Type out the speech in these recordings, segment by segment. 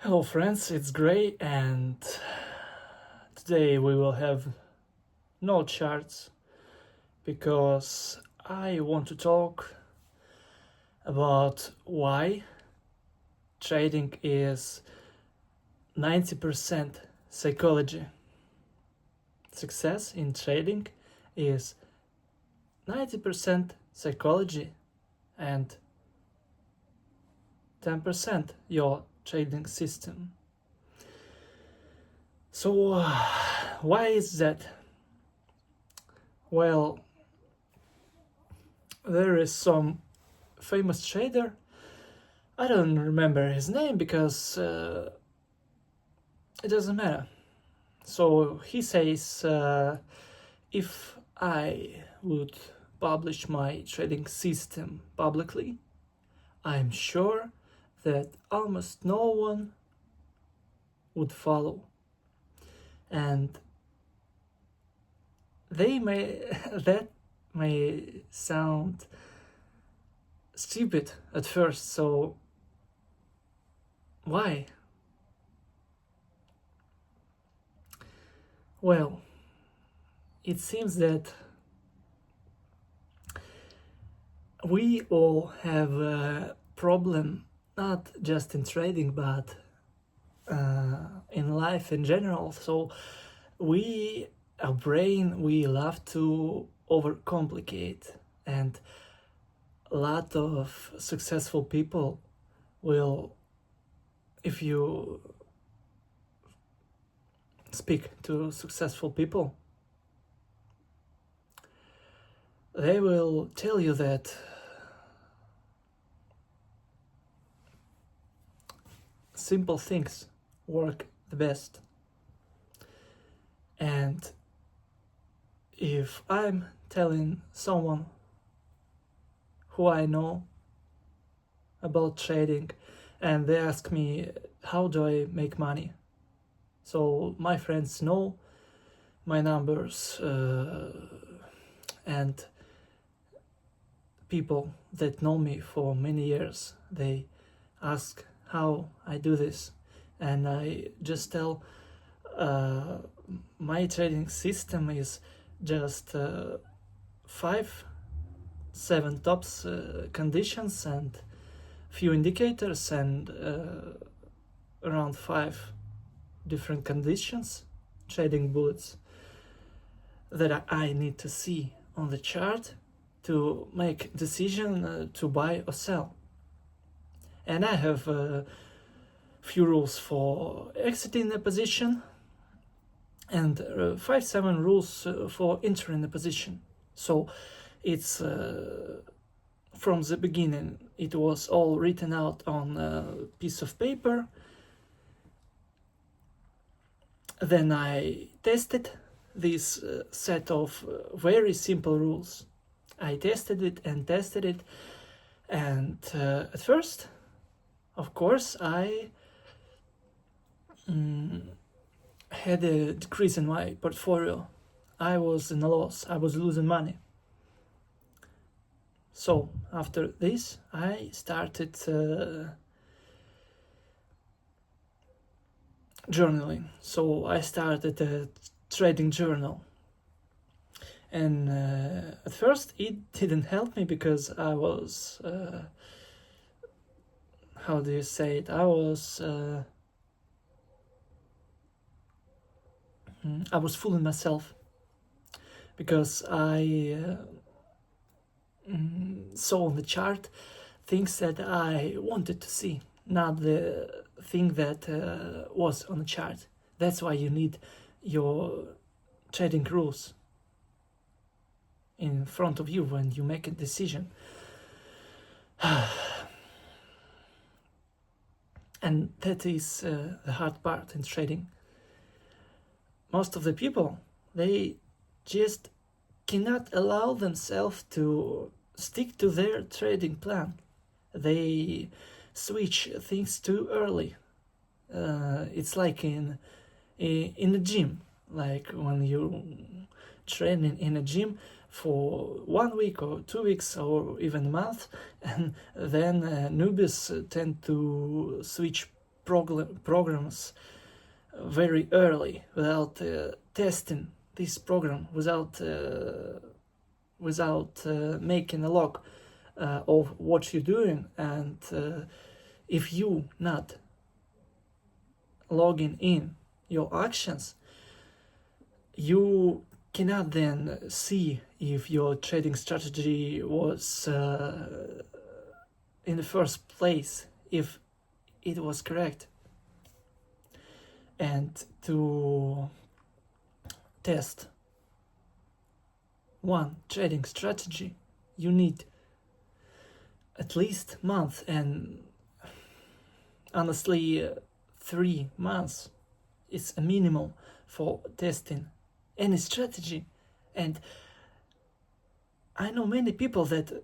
Hello friends, it's Gray and today we will have no charts because I want to talk about why trading is 90% psychology. Success in trading is 90% psychology and 10% your trading system. So, why is that? Well, there is some famous trader. I don't remember his name because it doesn't matter. So he says, if I would publish my trading system publicly, I'm sure that almost no one would follow. And that may sound stupid at first, so why? Well, it seems that we all have a problem, not just in trading, but in life in general. So our brain, we love to overcomplicate, and a lot of successful people will, if you speak to successful people, they will tell you that simple things work the best. And if I'm telling someone who I know about trading and they ask me, how do I make money? So my friends know my numbers, and people that know me for many years, they ask how I do this, and I just tell my trading system is just 7 tops conditions and few indicators and around 5 different conditions, trading bullets that I need to see on the chart to make decision to buy or sell. And I have a few rules for exiting a position and 5-7 rules for entering a position. So it's from the beginning it was all written out on a piece of paper. Then I tested this set of very simple rules. I tested it, and at first, of course, I had a decrease in my portfolio. I was in a loss, I was losing money. So after this, I started journaling. So I started a trading journal. And at first it didn't help me because I was, how do you say it? I was fooling myself because I saw on the chart things that I wanted to see, not the thing that was on the chart. That's why you need your trading rules in front of you when you make a decision. And that is the hard part in trading. Most of the people, they just cannot allow themselves to stick to their trading plan. They switch things too early. It's like in a gym, like when you train in a gym for 1 week or 2 weeks or even a month, and then newbies tend to switch programs very early without testing this program, without making a log of what you're doing, and if you not logging in your actions, you cannot then see if your trading strategy was in the first place, if it was correct. And to test one trading strategy, you need at least a month, and honestly 3 months is a minimum for testing any strategy. And I know many people that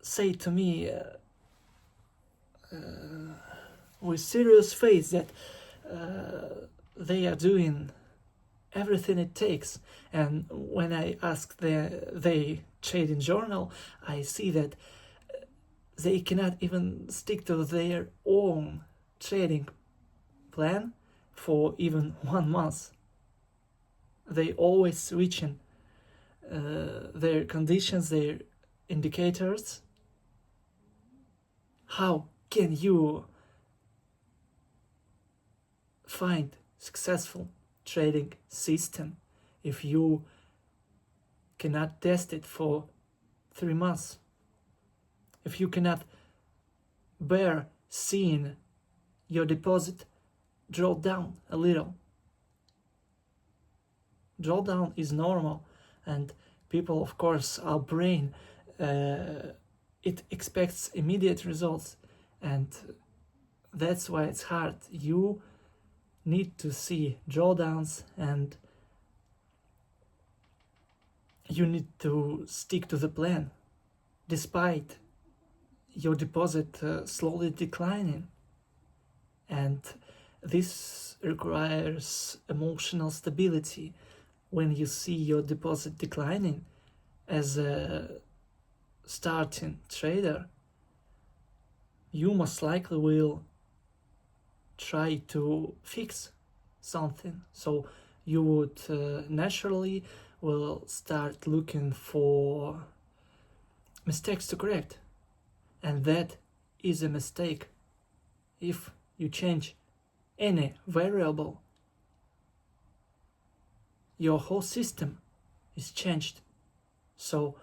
say to me with serious face that they are doing everything it takes, and when I ask their trading journal, I see that they cannot even stick to their own trading plan for even 1 month. They always switching their conditions, their indicators. How can you find successful trading system if you cannot test it for 3 months? If you cannot bear seeing your deposit draw down a little? Drawdown is normal, and people, of course, our brain, it expects immediate results, and that's why it's hard. You need to see drawdowns, and you need to stick to the plan despite your deposit slowly declining. And this requires emotional stability. When you see your deposit declining as a starting trader, you most likely will try to fix something. So you would naturally will start looking for mistakes to correct. And that is a mistake. If you change any variable, your whole system is changed. So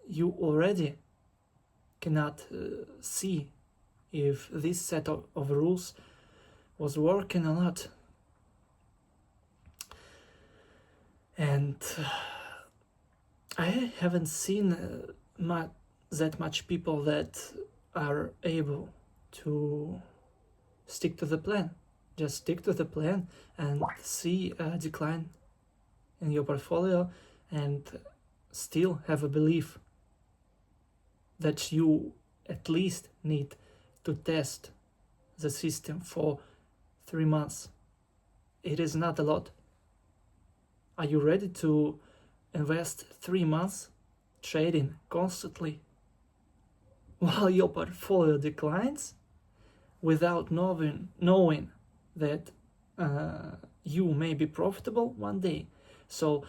you already cannot see if this set of rules was working or not. And I haven't seen that much people that are able to stick to the plan. Just stick to the plan and see a decline in your portfolio, and still have a belief that you at least need to test the system for 3 months. It is not a lot. Are you ready to invest 3 months trading constantly while your portfolio declines without knowing that you may be profitable one day? So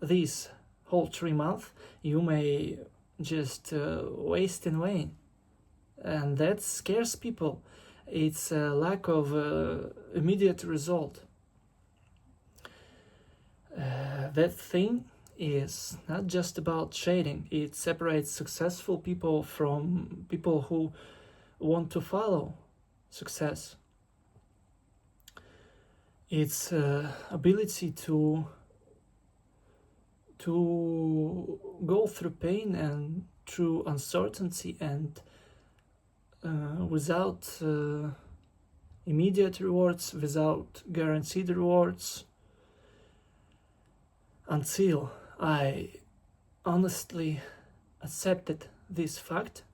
this whole 3 months you may just waste in vain, and that scares people. It's a lack of immediate result. That thing is not just about trading. It separates successful people from people who want to follow success. It's ability to go through pain and through uncertainty, and without immediate rewards, without guaranteed rewards. Until I honestly accepted this fact,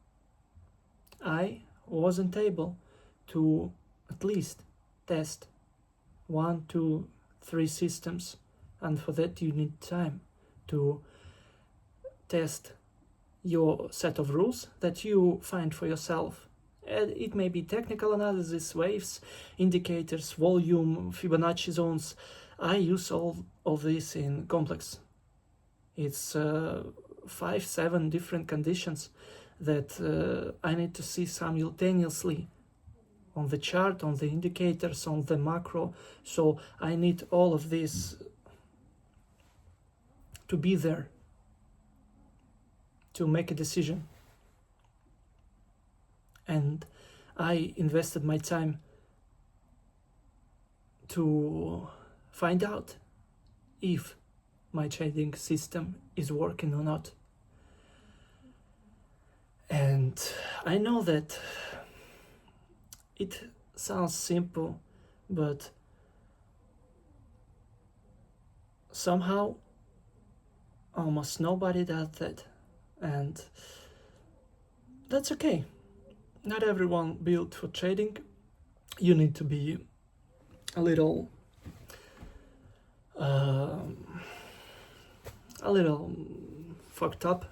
I wasn't able to at least test 1, 2, 3 systems, and for that you need time to test your set of rules that you find for yourself, It may be technical analysis, waves, indicators, volume, Fibonacci zones. I use all of this in complex. It's 5-7 different conditions that I need to see simultaneously on the chart, on the indicators, on the macro. So I need all of this to be there to make a decision. And I invested my time to find out if my trading system is working or not. And I know that it sounds simple, but somehow almost nobody does that. And that's okay. Not everyone built for trading. You need to be a little fucked up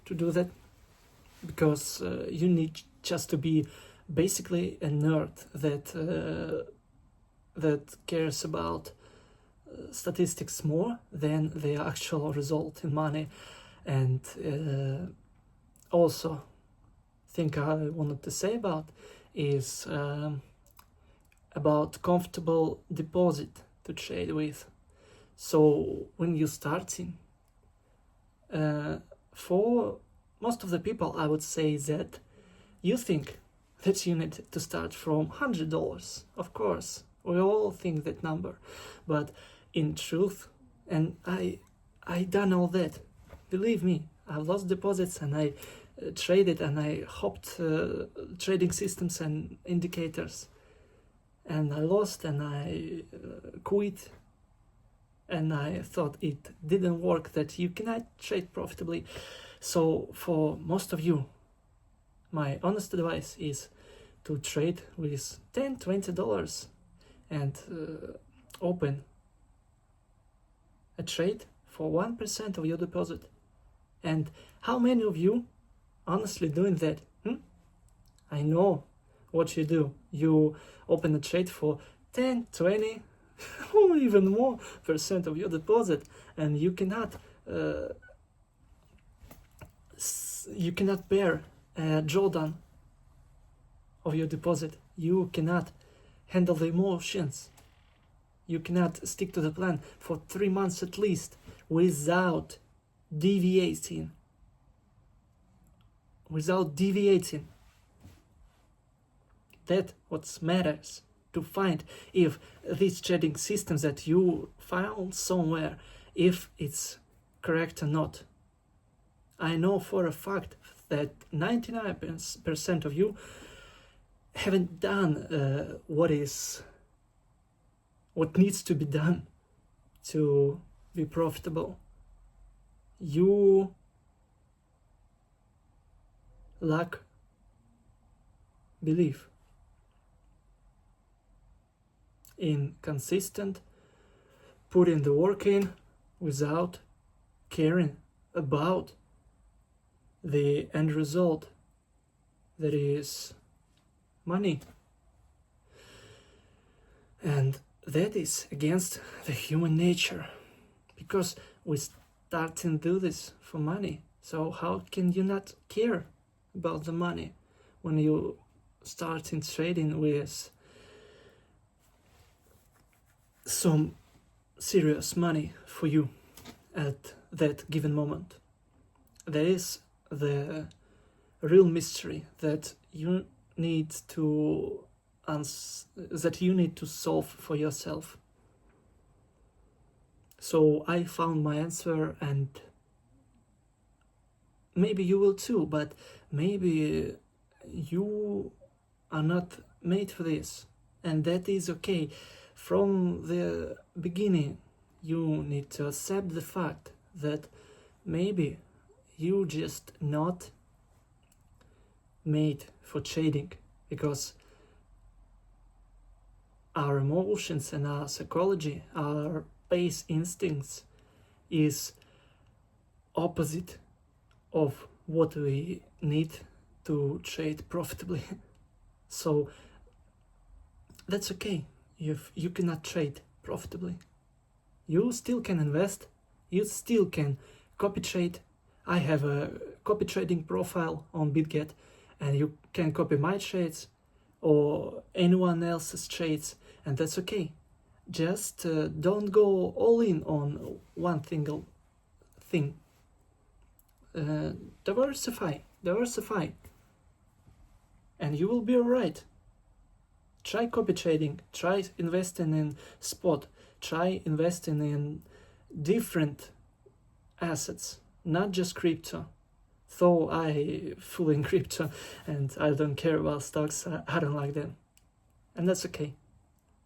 to do that, because you need just to be basically a nerd that cares about statistics more than the actual result in money. And also thing I wanted to say about is about comfortable deposit to trade with. So when you're starting, for most of the people, I would say that you think that you need to start from $100. Of course, we all think that number, but in truth, and I done all that. Believe me, I've lost deposits and I traded and I hopped trading systems and indicators, and I lost and I quit, and I thought it didn't work, that you cannot trade profitably. So for most of you, my honest advice is to trade with $10-20 and open a trade for 1% of your deposit. And how many of you honestly doing that? I know what you do. You open a trade for 10, 20, or even more percent of your deposit, and you cannot bear a drawdown of your deposit. You cannot handle the emotions. You cannot stick to the plan for 3 months at least without deviating. That's what matters, to find if these trading systems that you found somewhere, if it's correct or not. I know for a fact that 99% of you haven't done what needs to be done to be profitable. You lack belief in consistent putting the work in without caring about the end result, that is money. And that is against the human nature, because we starting to do this for money. So how can you not care about the money when you start in trading with some serious money for you at that given moment? That is the real mystery that you need to solve for yourself. So I found my answer, and maybe you will too, but maybe you are not made for this, and that is okay. From the beginning, you need to accept the fact that maybe you just not made for trading, because our emotions and our psychology, our base instincts is opposite of what we need to trade profitably. So that's okay if you cannot trade profitably. You still can invest, you still can copy trade. I have a copy trading profile on BitGet, and you can copy my trades or anyone else's trades, and that's okay. Just don't go all in on one single thing. Diversify, and you will be alright. Try copy trading, try investing in spot, try investing in different assets, not just crypto. Though I fully in crypto and I don't care about stocks, I don't like them. And that's okay.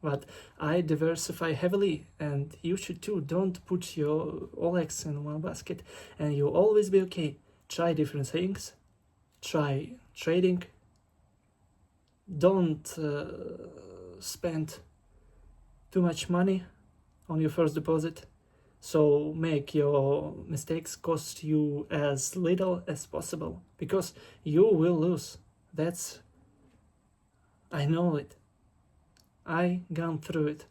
But I diversify heavily, and you should too. Don't put your all eggs in one basket, and you'll always be okay. Try different things, try trading. Don't spend too much money on your first deposit. So make your mistakes cost you as little as possible, because you will lose. I know it. I gone through it.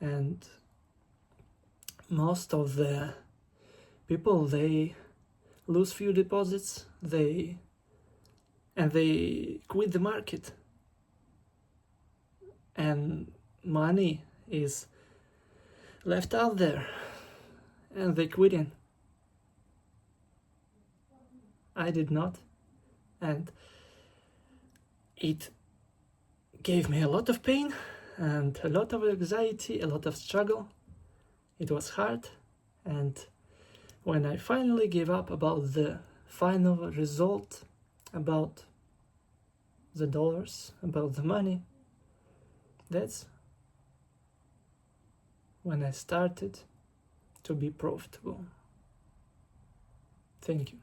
And most of the people, they lose few deposits, they quit the market. And money is left out there, and they quitting. I did not, and it gave me a lot of pain and a lot of anxiety, a lot of struggle. It was hard, and when I finally gave up about the final result, about the dollars, about the money, that's when I started to be profitable. Thank you.